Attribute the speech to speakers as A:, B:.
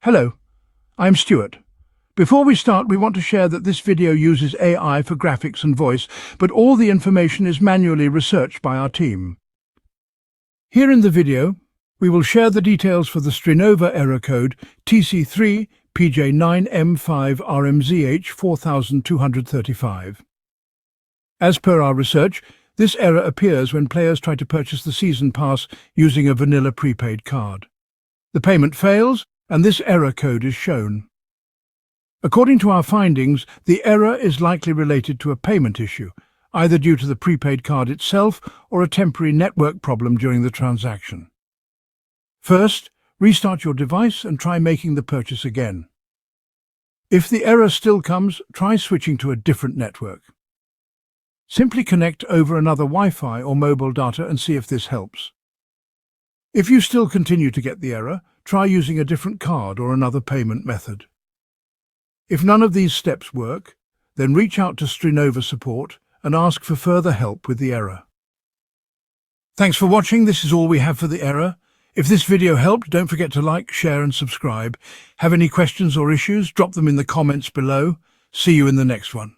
A: Hello, I'm Stuart. Before we start, we want to share that this video uses AI for graphics and voice, but all the information is manually researched by our team. Here in the video, we will share the details for the Strinova error code TC3PJ9M5RMZH4235. As per our research, this error appears when players try to purchase the season pass using a vanilla prepaid card. The payment fails, and this error code is shown. According to our findings, the error is likely related to a payment issue, either due to the prepaid card itself or a temporary network problem during the transaction. First, restart your device and try making the purchase again. If the error still comes, try switching to a different network. Simply connect over another Wi-Fi or mobile data and see if this helps. If you still continue to get the error, try using a different card or another payment method. If none of these steps work, then reach out to Strinova support and ask for further help with the error. Thanks for watching. This is all we have for the error. If this video helped, don't forget to like, share and subscribe. Have any questions or issues? Drop them in the comments below. See you in the next one.